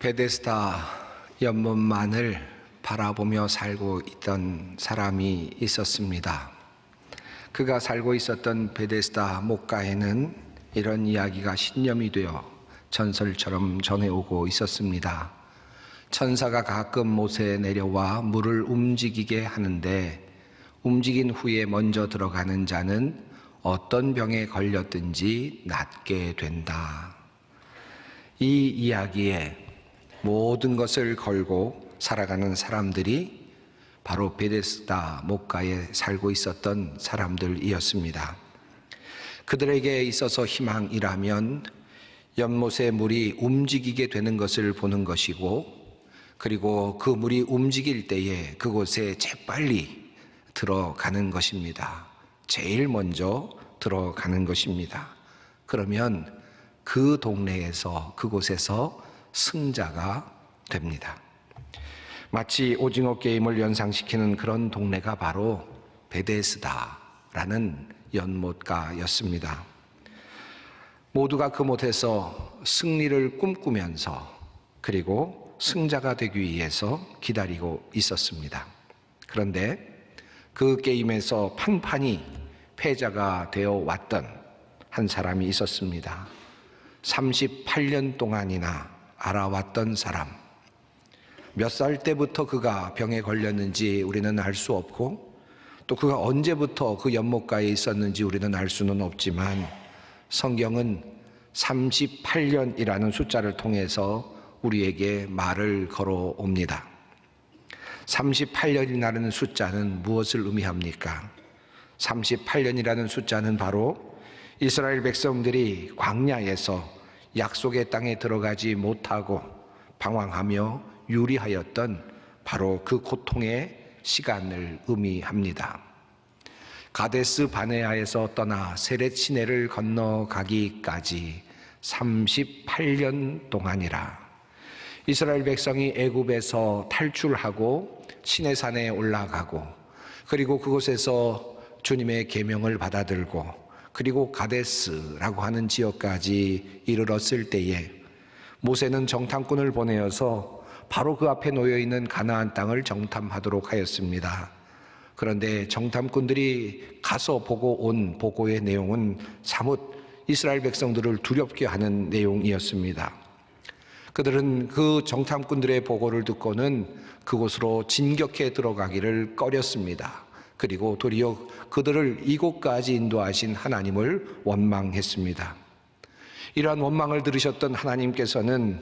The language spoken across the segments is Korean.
베데스다 연못만을 바라보며 살고 있던 사람이 있었습니다. 그가 살고 있었던 베데스다 목가에는 이런 이야기가 신념이 되어 전설처럼 전해오고 있었습니다. 천사가 가끔 못에 내려와 물을 움직이게 하는데 움직인 후에 먼저 들어가는 자는 어떤 병에 걸렸든지 낫게 된다. 이 이야기에 모든 것을 걸고 살아가는 사람들이 바로 베데스다 목가에 살고 있었던 사람들이었습니다. 그들에게 있어서 희망이라면 연못의 물이 움직이게 되는 것을 보는 것이고, 그리고 그 물이 움직일 때에 그곳에 재빨리 들어가는 것입니다. 제일 먼저 들어가는 것입니다. 그러면 그 동네에서, 그곳에서 승자가 됩니다. 마치 오징어 게임을 연상시키는 그런 동네가 바로 베데스다라는 연못가였습니다. 모두가 그 못에서 승리를 꿈꾸면서, 그리고 승자가 되기 위해서 기다리고 있었습니다. 그런데 그 게임에서 판판이 패자가 되어 왔던 한 사람이 있었습니다. 38년 동안이나 알아왔던 사람. 몇 살 때부터 그가 병에 걸렸는지 우리는 알 수 없고, 또 그가 언제부터 그 연못가에 있었는지 우리는 알 수는 없지만, 성경은 38년이라는 숫자를 통해서 우리에게 말을 걸어옵니다. 38년이라는 숫자는 무엇을 의미합니까? 38년이라는 숫자는 바로 이스라엘 백성들이 광야에서 약속의 땅에 들어가지 못하고 방황하며 유리하였던 바로 그 고통의 시간을 의미합니다. 가데스 바네아에서 떠나 세렛 시내를 건너가기까지 38년 동안이라. 이스라엘 백성이 애굽에서 탈출하고 시내산에 올라가고, 그리고 그곳에서 주님의 계명을 받아들고, 그리고 가데스라고 하는 지역까지 이르렀을 때에 모세는 정탐꾼을 보내어서 바로 그 앞에 놓여있는 가나안 땅을 정탐하도록 하였습니다. 그런데 정탐꾼들이 가서 보고 온 보고의 내용은 사뭇 이스라엘 백성들을 두렵게 하는 내용이었습니다. 그들은 그 정탐꾼들의 보고를 듣고는 그곳으로 진격해 들어가기를 꺼렸습니다. 그리고 도리어 그들을 이곳까지 인도하신 하나님을 원망했습니다. 이러한 원망을 들으셨던 하나님께서는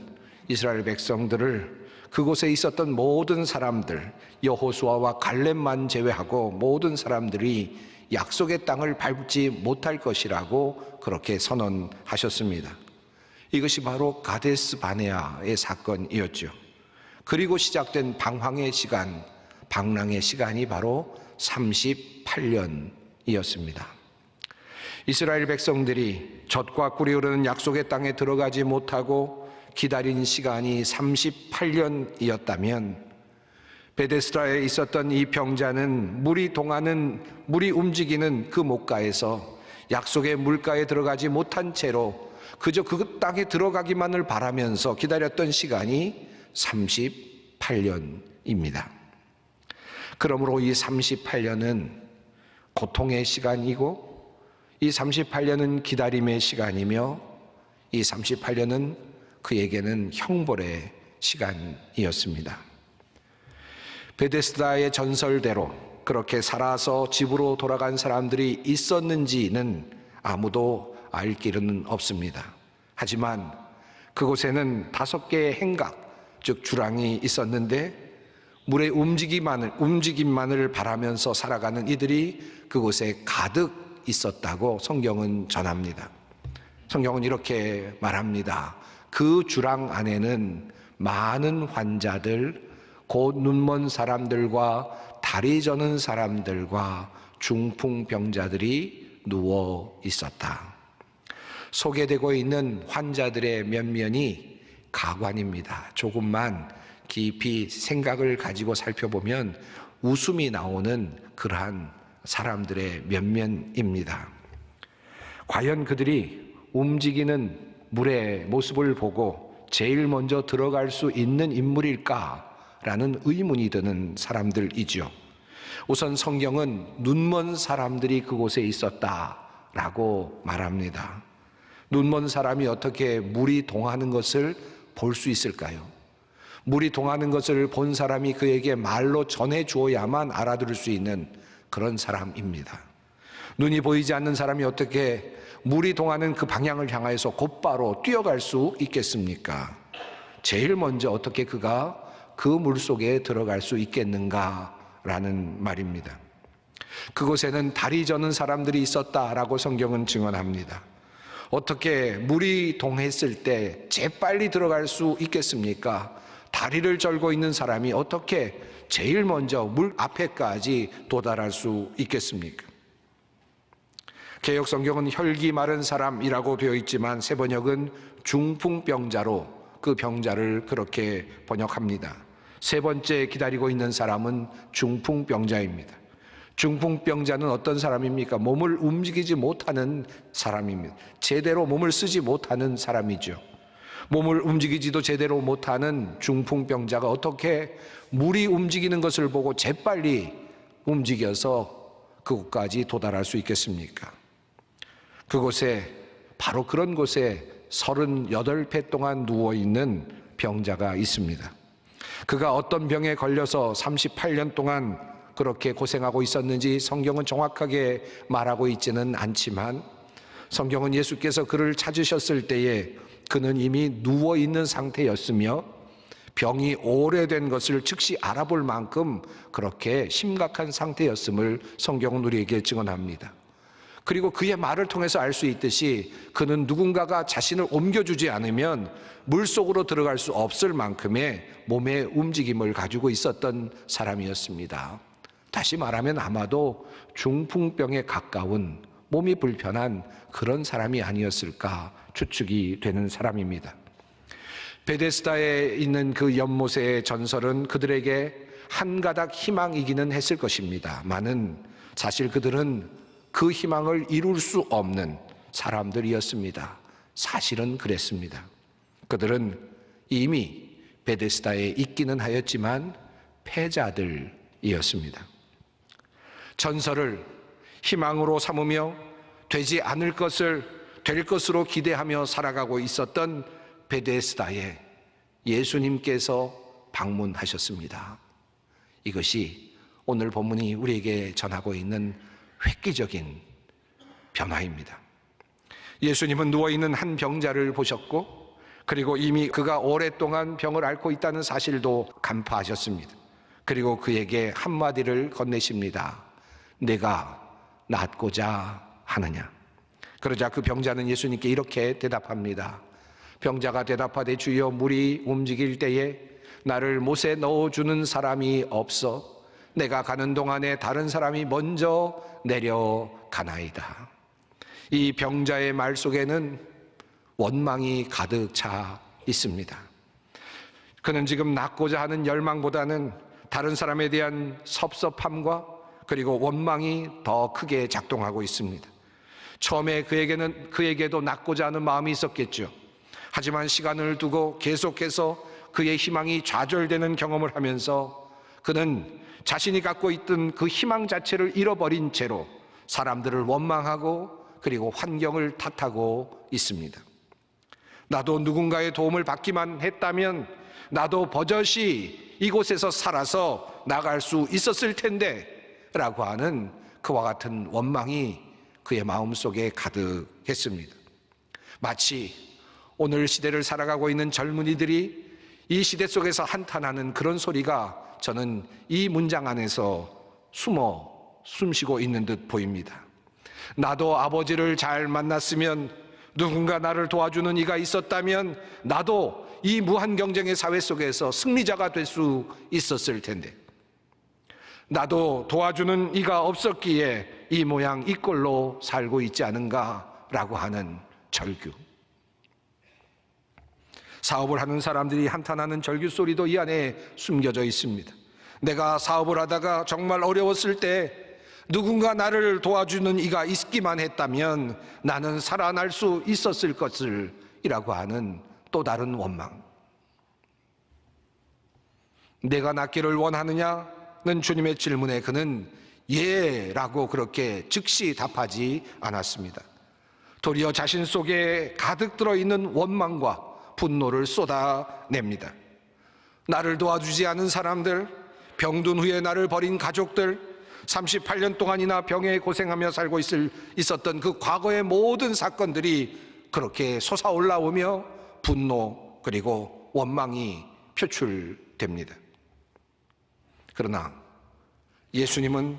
이스라엘 백성들을, 그곳에 있었던 모든 사람들, 여호수아와 갈렙만 제외하고 모든 사람들이 약속의 땅을 밟지 못할 것이라고 그렇게 선언하셨습니다. 이것이 바로 가데스 바네아의 사건이었죠. 그리고 시작된 방황의 시간, 방랑의 시간이 바로 38년이었습니다. 이스라엘 백성들이 젖과 꿀이 흐르는 약속의 땅에 들어가지 못하고 기다린 시간이 38년이었다면, 베데스다에 있었던 이 병자는 물이 움직이는 그 목가에서 약속의 물가에 들어가지 못한 채로 그저 그 땅에 들어가기만을 바라면서 기다렸던 시간이 38년입니다. 그러므로 이 38년은 고통의 시간이고, 이 38년은 기다림의 시간이며, 이 38년은 그에게는 형벌의 시간이었습니다. 베데스다의 전설대로 그렇게 살아서 집으로 돌아간 사람들이 있었는지는 아무도 알 길은 없습니다. 하지만 그곳에는 5개의 행각, 즉 주랑이 있었는데, 물의 움직임만을 바라면서 살아가는 이들이 그곳에 가득 있었다고 성경은 전합니다. 성경은 이렇게 말합니다. 그 주랑 안에는 많은 환자들, 곧 눈먼 사람들과 다리 저는 사람들과 중풍병자들이 누워 있었다. 소개되고 있는 환자들의 면면이 가관입니다. 조금만 깊이 생각을 가지고 살펴보면 웃음이 나오는 그러한 사람들의 면면입니다. 과연 그들이 움직이는 물의 모습을 보고 제일 먼저 들어갈 수 있는 인물일까라는 의문이 드는 사람들이죠. 우선 성경은 눈먼 사람들이 그곳에 있었다라고 말합니다. 눈먼 사람이 어떻게 물이 동하는 것을 볼 수 있을까요? 물이 동하는 것을 본 사람이 그에게 말로 전해 주어야만 알아들을 수 있는 그런 사람입니다. 눈이 보이지 않는 사람이 어떻게 물이 동하는 그 방향을 향하여서 곧바로 뛰어갈 수 있겠습니까? 제일 먼저 어떻게 그가 그 물속에 들어갈 수 있겠는가라는 말입니다. 그곳에는 다리 저는 사람들이 있었다라고 성경은 증언합니다. 어떻게 물이 동했을 때 재빨리 들어갈 수 있겠습니까? 다리를 절고 있는 사람이 어떻게 제일 먼저 물 앞에까지 도달할 수 있겠습니까? 개역 성경은 혈기 마른 사람이라고 되어 있지만 새 번역은 중풍병자로 그 병자를 그렇게 번역합니다. 세 번째 기다리고 있는 사람은 중풍병자입니다. 중풍병자는 어떤 사람입니까? 몸을 움직이지 못하는 사람입니다. 제대로 몸을 쓰지 못하는 사람이죠. 몸을 움직이지도 제대로 못하는 중풍병자가 어떻게 물이 움직이는 것을 보고 재빨리 움직여서 그곳까지 도달할 수 있겠습니까? 그곳에, 바로 그런 곳에 38배 동안 누워있는 병자가 있습니다. 그가 어떤 병에 걸려서 38년 동안 그렇게 고생하고 있었는지 성경은 정확하게 말하고 있지는 않지만, 성경은 예수께서 그를 찾으셨을 때에 그는 이미 누워있는 상태였으며 병이 오래된 것을 즉시 알아볼 만큼 그렇게 심각한 상태였음을 성경은 우리에게 증언합니다. 그리고 그의 말을 통해서 알 수 있듯이 그는 누군가가 자신을 옮겨주지 않으면 물속으로 들어갈 수 없을 만큼의 몸의 움직임을 가지고 있었던 사람이었습니다. 다시 말하면 아마도 중풍병에 가까운, 몸이 불편한 그런 사람이 아니었을까 추측이 되는 사람입니다. 베데스다에 있는 그 연못의 전설은 그들에게 한 가닥 희망이기는 했을 것입니다. 많은, 사실 그들은 그 희망을 이룰 수 없는 사람들이었습니다. 사실은 그랬습니다. 그들은 이미 베데스다에 있기는 하였지만 패자들이었습니다. 전설을 희망으로 삼으며 되지 않을 것을 될 것으로 기대하며 살아가고 있었던 베데스다에 예수님께서 방문하셨습니다. 이것이 오늘 본문이 우리에게 전하고 있는 획기적인 변화입니다. 예수님은 누워있는 한 병자를 보셨고, 그리고 이미 그가 오랫동안 병을 앓고 있다는 사실도 간파하셨습니다. 그리고 그에게 한마디를 건네십니다. 내가 낫고자 하느냐? 그러자 그 병자는 예수님께 이렇게 대답합니다. 병자가 대답하되 주여, 물이 움직일 때에 나를 못에 넣어주는 사람이 없어 내가 가는 동안에 다른 사람이 먼저 내려가나이다. 이 병자의 말 속에는 원망이 가득 차 있습니다. 그는 지금 낫고자 하는 열망보다는 다른 사람에 대한 섭섭함과 그리고 원망이 더 크게 작동하고 있습니다. 처음에 그에게도 낫고자 하는 마음이 있었겠죠. 하지만 시간을 두고 계속해서 그의 희망이 좌절되는 경험을 하면서 그는 자신이 갖고 있던 그 희망 자체를 잃어버린 채로 사람들을 원망하고 그리고 환경을 탓하고 있습니다. 나도 누군가의 도움을 받기만 했다면 나도 버젓이 이곳에서 살아서 나갈 수 있었을 텐데 라고 하는 그와 같은 원망이 그의 마음속에 가득했습니다. 마치 오늘 시대를 살아가고 있는 젊은이들이 이 시대 속에서 한탄하는 그런 소리가 저는 이 문장 안에서 숨쉬고 있는 듯 보입니다. 나도 아버지를 잘 만났으면, 누군가 나를 도와주는 이가 있었다면 나도 이 무한 경쟁의 사회 속에서 승리자가 될 수 있었을 텐데, 나도 도와주는 이가 없었기에 이 모양 이 꼴로 살고 있지 않은가라고 하는 절규. 사업을 하는 사람들이 한탄하는 절규 소리도 이 안에 숨겨져 있습니다. 내가 사업을 하다가 정말 어려웠을 때 누군가 나를 도와주는 이가 있기만 했다면 나는 살아날 수 있었을 것을 이라고 하는 또 다른 원망. 내가 낫기를 원하느냐는 주님의 질문에 그는 예라고 그렇게 즉시 답하지 않았습니다. 도리어 자신 속에 가득 들어있는 원망과 분노를 쏟아냅니다. 나를 도와주지 않은 사람들, 병든 후에 나를 버린 가족들, 38년 동안이나 병에 고생하며 살고 있었던 그 과거의 모든 사건들이 그렇게 솟아올라오며 분노 그리고 원망이 표출됩니다. 그러나 예수님의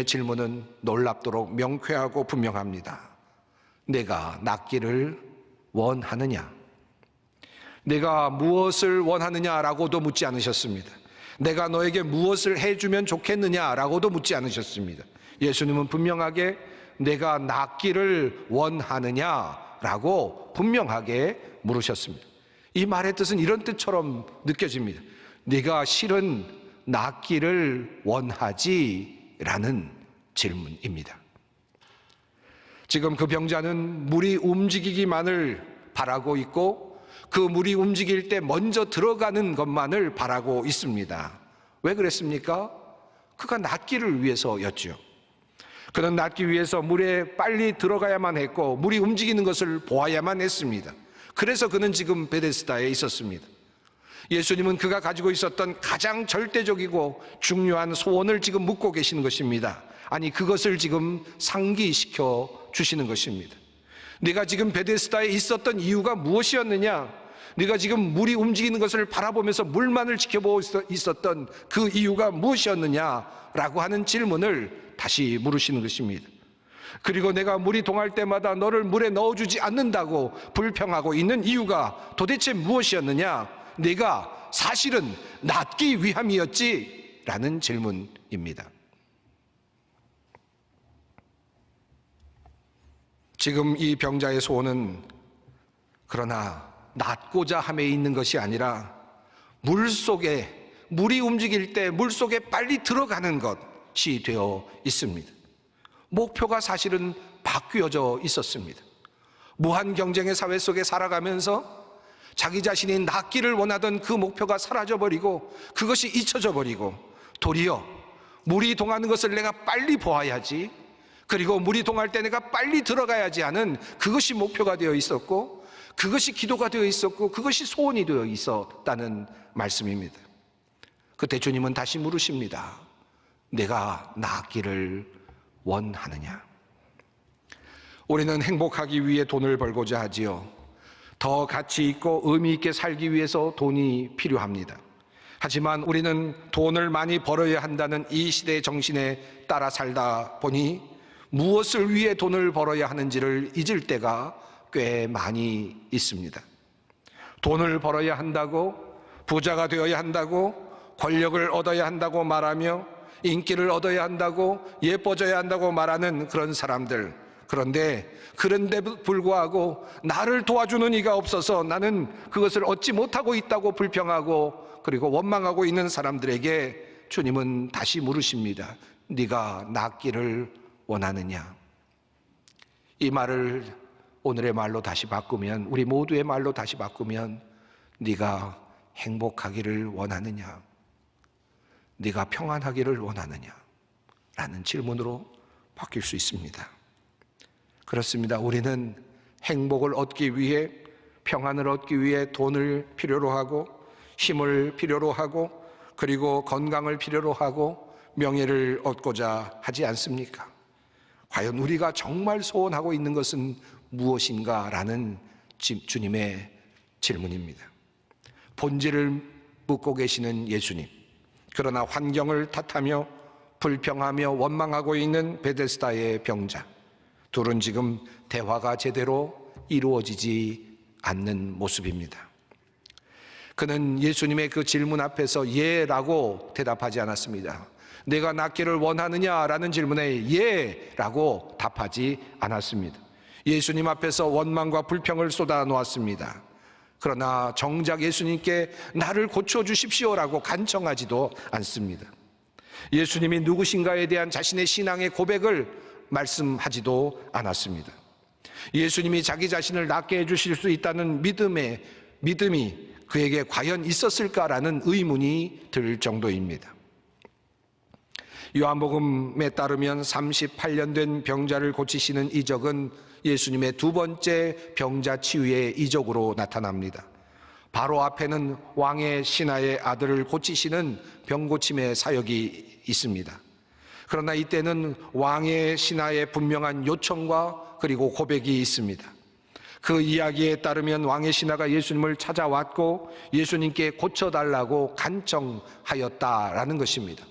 질문은 놀랍도록 명쾌하고 분명합니다. 내가 낫기를 원하느냐? 내가 무엇을 원하느냐라고도 묻지 않으셨습니다. 내가 너에게 무엇을 해주면 좋겠느냐라고도 묻지 않으셨습니다. 예수님은 분명하게 내가 낫기를 원하느냐라고 분명하게 물으셨습니다. 이 말의 뜻은 이런 뜻처럼 느껴집니다. 네가 실은 낫기를 원하지? 라는 질문입니다. 지금 그 병자는 물이 움직이기만을 바라고 있고 그 물이 움직일 때 먼저 들어가는 것만을 바라고 있습니다. 왜 그랬습니까? 그가 낫기를 위해서였죠. 그는 낫기 위해서 물에 빨리 들어가야만 했고 물이 움직이는 것을 보아야만 했습니다. 그래서 그는 지금 베데스다에 있었습니다. 예수님은 그가 가지고 있었던 가장 절대적이고 중요한 소원을 지금 묻고 계시는 것입니다. 아니, 그것을 지금 상기시켜 주시는 것입니다. 네가 지금 베데스다에 있었던 이유가 무엇이었느냐? 네가 지금 물이 움직이는 것을 바라보면서 물만을 지켜보고 있었던 그 이유가 무엇이었느냐라고 하는 질문을 다시 물으시는 것입니다. 그리고 내가 물이 동할 때마다 너를 물에 넣어주지 않는다고 불평하고 있는 이유가 도대체 무엇이었느냐? 네가 사실은 낫기 위함이었지? 라는 질문입니다. 지금 이 병자의 소원은 그러나 낫고자 함에 있는 것이 아니라 물속에, 물이 움직일 때 물속에 빨리 들어가는 것이 되어 있습니다. 목표가 사실은 바뀌어져 있었습니다. 무한 경쟁의 사회 속에 살아가면서 자기 자신이 낫기를 원하던 그 목표가 사라져버리고 그것이 잊혀져 버리고 도리어 물이 동하는 것을 내가 빨리 보아야지, 그리고 물이 동할 때 내가 빨리 들어가야지 하는 그것이 목표가 되어 있었고 그것이 기도가 되어 있었고 그것이 소원이 되어 있었다는 말씀입니다. 그때 주님은 다시 물으십니다. 내가 낫기를 원하느냐? 우리는 행복하기 위해 돈을 벌고자 하지요. 더 가치 있고 의미 있게 살기 위해서 돈이 필요합니다. 하지만 우리는 돈을 많이 벌어야 한다는 이 시대의 정신에 따라 살다 보니 무엇을 위해 돈을 벌어야 하는지를 잊을 때가 꽤 많이 있습니다. 돈을 벌어야 한다고, 부자가 되어야 한다고, 권력을 얻어야 한다고 말하며 인기를 얻어야 한다고, 예뻐져야 한다고 말하는 그런 사람들. 그런데 불구하고 나를 도와주는 이가 없어서 나는 그것을 얻지 못하고 있다고 불평하고 그리고 원망하고 있는 사람들에게 주님은 다시 물으십니다. 네가 낫기를 원하느냐? 이 말을 오늘의 말로 다시 바꾸면, 우리 모두의 말로 다시 바꾸면 네가 행복하기를 원하느냐? 네가 평안하기를 원하느냐? 라는 질문으로 바뀔 수 있습니다. 그렇습니다. 우리는 행복을 얻기 위해, 평안을 얻기 위해 돈을 필요로 하고 힘을 필요로 하고 그리고 건강을 필요로 하고 명예를 얻고자 하지 않습니까? 과연 우리가 정말 소원하고 있는 것은 무엇인가? 라는 주님의 질문입니다. 본질을 묻고 계시는 예수님, 그러나 환경을 탓하며 불평하며 원망하고 있는 베데스다의 병자, 둘은 지금 대화가 제대로 이루어지지 않는 모습입니다. 그는 예수님의 그 질문 앞에서 예라고 대답하지 않았습니다. 내가 낫기를 원하느냐라는 질문에 예라고 답하지 않았습니다. 예수님 앞에서 원망과 불평을 쏟아 놓았습니다. 그러나 정작 예수님께 나를 고쳐주십시오라고 간청하지도 않습니다. 예수님이 누구신가에 대한 자신의 신앙의 고백을 말씀하지도 않았습니다. 예수님이 자기 자신을 낫게 해주실 수 있다는 믿음이 그에게 과연 있었을까라는 의문이 들 정도입니다. 요한복음에 따르면 38년 된 병자를 고치시는 이적은 예수님의 두 번째 병자 치유의 이적으로 나타납니다. 바로 앞에는 왕의 신하의 아들을 고치시는 병고침의 사역이 있습니다. 그러나 이때는 왕의 신하의 분명한 요청과 그리고 고백이 있습니다. 그 이야기에 따르면 왕의 신하가 예수님을 찾아왔고 예수님께 고쳐달라고 간청하였다라는 것입니다.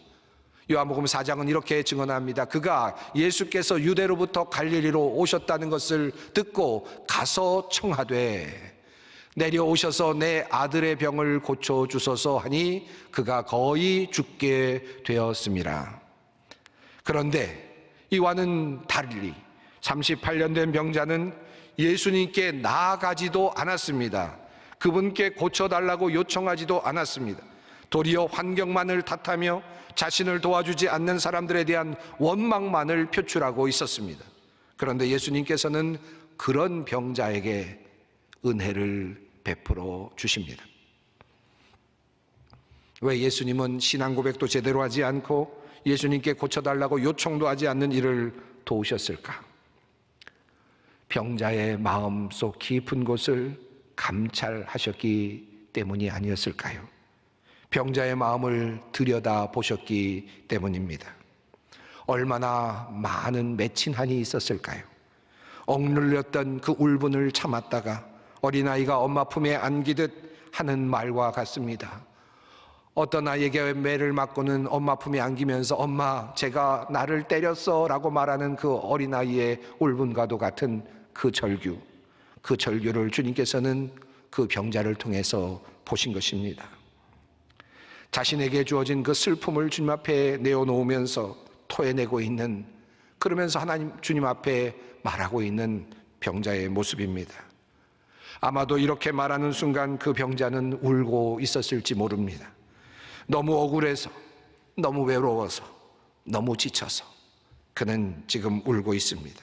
요한복음 4장은 이렇게 증언합니다. 그가 예수께서 유대로부터 갈릴리로 오셨다는 것을 듣고 가서 청하되 내려오셔서 내 아들의 병을 고쳐주소서 하니 그가 거의 죽게 되었습니다. 그런데 이와는 달리 38년 된 병자는 예수님께 나아가지도 않았습니다. 그분께 고쳐달라고 요청하지도 않았습니다. 도리어 환경만을 탓하며 자신을 도와주지 않는 사람들에 대한 원망만을 표출하고 있었습니다. 그런데 예수님께서는 그런 병자에게 은혜를 베풀어 주십니다. 왜 예수님은 신앙 고백도 제대로 하지 않고 예수님께 고쳐달라고 요청도 하지 않는 이를 도우셨을까? 병자의 마음속 깊은 곳을 감찰하셨기 때문이 아니었을까요? 병자의 마음을 들여다보셨기 때문입니다. 얼마나 많은 맺힌 한이 있었을까요? 억눌렸던 그 울분을 참았다가 어린아이가 엄마 품에 안기듯 하는 말과 같습니다. 어떤 아이에게 매를 맞고는 엄마 품에 안기면서 엄마 제가 나를 때렸어 라고 말하는 그 어린아이의 울분과도 같은 그 절규를 주님께서는 그 병자를 통해서 보신 것입니다. 자신에게 주어진 그 슬픔을 주님 앞에 내어놓으면서 토해내고 있는, 그러면서 주님 앞에 말하고 있는 병자의 모습입니다. 아마도 이렇게 말하는 순간 그 병자는 울고 있었을지 모릅니다. 너무 억울해서, 너무 외로워서, 너무 지쳐서 그는 지금 울고 있습니다.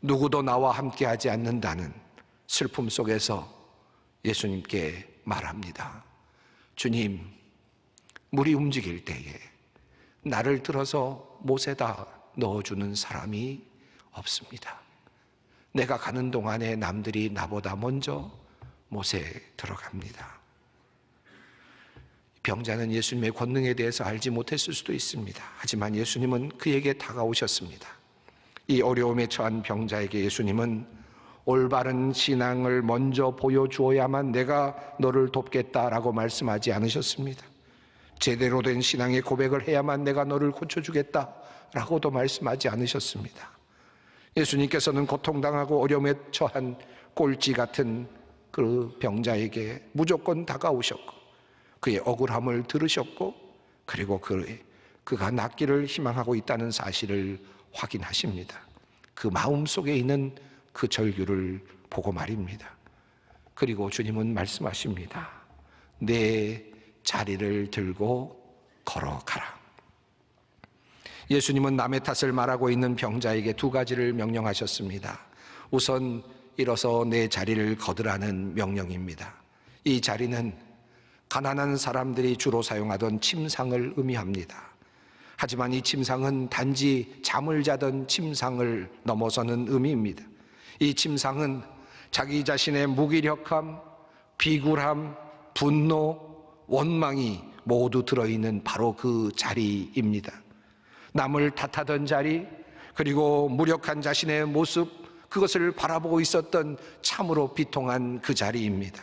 누구도 나와 함께하지 않는다는 슬픔 속에서 예수님께 말합니다. 주님, 물이 움직일 때에 나를 들어서 못에다 넣어주는 사람이 없습니다. 내가 가는 동안에 남들이 나보다 먼저 못에 들어갑니다. 병자는 예수님의 권능에 대해서 알지 못했을 수도 있습니다. 하지만 예수님은 그에게 다가오셨습니다. 이 어려움에 처한 병자에게 예수님은 올바른 신앙을 먼저 보여주어야만 내가 너를 돕겠다라고 말씀하지 않으셨습니다. 제대로 된 신앙의 고백을 해야만 내가 너를 고쳐주겠다라고도 말씀하지 않으셨습니다. 예수님께서는 고통당하고 어려움에 처한 꼴찌 같은 그 병자에게 무조건 다가오셨고 그의 억울함을 들으셨고 그리고 그가 낫기를 희망하고 있다는 사실을 확인하십니다. 그 마음속에 있는 그 절규를 보고 말입니다. 그리고 주님은 말씀하십니다. 내 자리를 들고 걸어가라. 예수님은 남의 탓을 말하고 있는 병자에게 두 가지를 명령하셨습니다. 우선 일어서 내 자리를 걷으라는 명령입니다. 이 자리는 가난한 사람들이 주로 사용하던 침상을 의미합니다. 하지만 이 침상은 단지 잠을 자던 침상을 넘어서는 의미입니다. 이 침상은 자기 자신의 무기력함, 비굴함, 분노, 원망이 모두 들어있는 바로 그 자리입니다. 남을 탓하던 자리, 그리고 무력한 자신의 모습, 그것을 바라보고 있었던 참으로 비통한 그 자리입니다.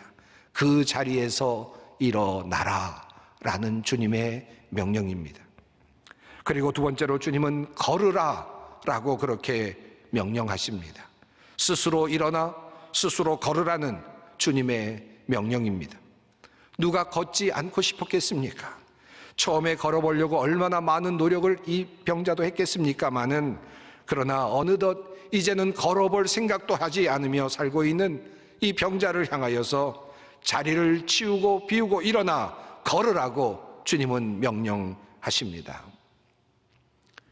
그 자리에서 일어나라 라는 주님의 명령입니다. 그리고 두 번째로 주님은 걸으라 라고 그렇게 명령하십니다. 스스로 일어나 스스로 걸으라는 주님의 명령입니다. 누가 걷지 않고 싶었겠습니까? 처음에 걸어보려고 얼마나 많은 노력을 이 병자도 했겠습니까마는, 그러나 어느덧 이제는 걸어볼 생각도 하지 않으며 살고 있는 이 병자를 향하여서 자리를 치우고 비우고 일어나 걸으라고 주님은 명령하십니다.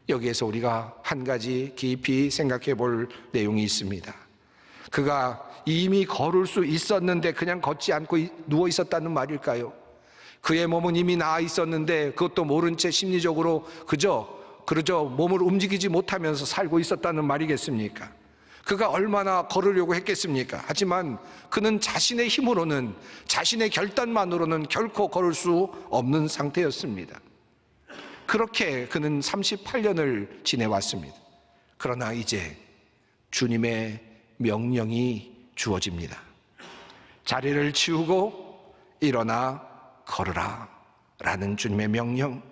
여기에서 우리가 한 가지 깊이 생각해 볼 내용이 있습니다. 그가 이미 걸을 수 있었는데 그냥 걷지 않고 누워 있었다는 말일까요? 그의 몸은 이미 나아 있었는데 그것도 모른 채 심리적으로 그저 몸을 움직이지 못하면서 살고 있었다는 말이겠습니까? 그가 얼마나 걸으려고 했겠습니까? 하지만 그는 자신의 힘으로는, 자신의 결단만으로는 결코 걸을 수 없는 상태였습니다. 그렇게 그는 38년을 지내왔습니다. 그러나 이제 주님의 명령이 주어집니다. 자리를 치우고 일어나 걸으라 라는 주님의 명령.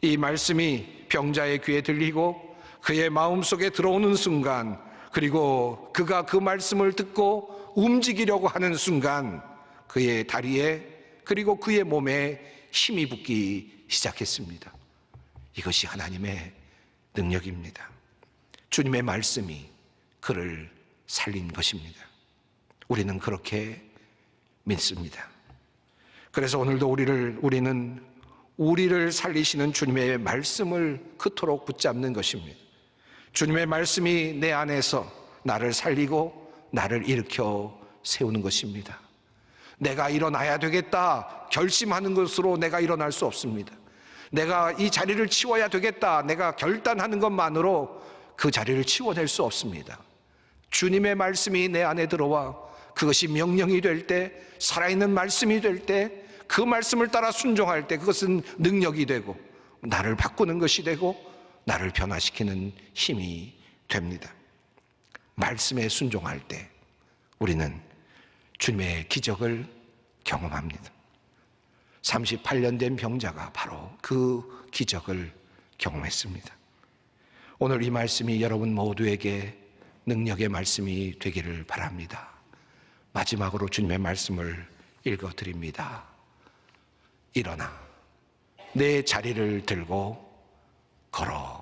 이 말씀이 병자의 귀에 들리고 그의 마음속에 들어오는 순간, 그리고 그가 그 말씀을 듣고 움직이려고 하는 순간 그의 다리에 그리고 그의 몸에 힘이 붙기 시작했습니다. 이것이 하나님의 능력입니다. 주님의 말씀이 그를 살린 것입니다. 우리는 그렇게 믿습니다. 그래서 오늘도 우리를 살리시는 주님의 말씀을 그토록 붙잡는 것입니다. 주님의 말씀이 내 안에서 나를 살리고 나를 일으켜 세우는 것입니다. 내가 일어나야 되겠다 결심하는 것으로 내가 일어날 수 없습니다. 내가 이 자리를 치워야 되겠다 내가 결단하는 것만으로 그 자리를 치워낼 수 없습니다. 주님의 말씀이 내 안에 들어와 그것이 명령이 될 때, 살아있는 말씀이 될 때, 그 말씀을 따라 순종할 때 그것은 능력이 되고 나를 바꾸는 것이 되고 나를 변화시키는 힘이 됩니다. 말씀에 순종할 때 우리는 주님의 기적을 경험합니다. 38년 된 병자가 바로 그 기적을 경험했습니다. 오늘 이 말씀이 여러분 모두에게 능력의 말씀이 되기를 바랍니다. 마지막으로 주님의 말씀을 읽어드립니다. 일어나 내 자리를 들고 걸어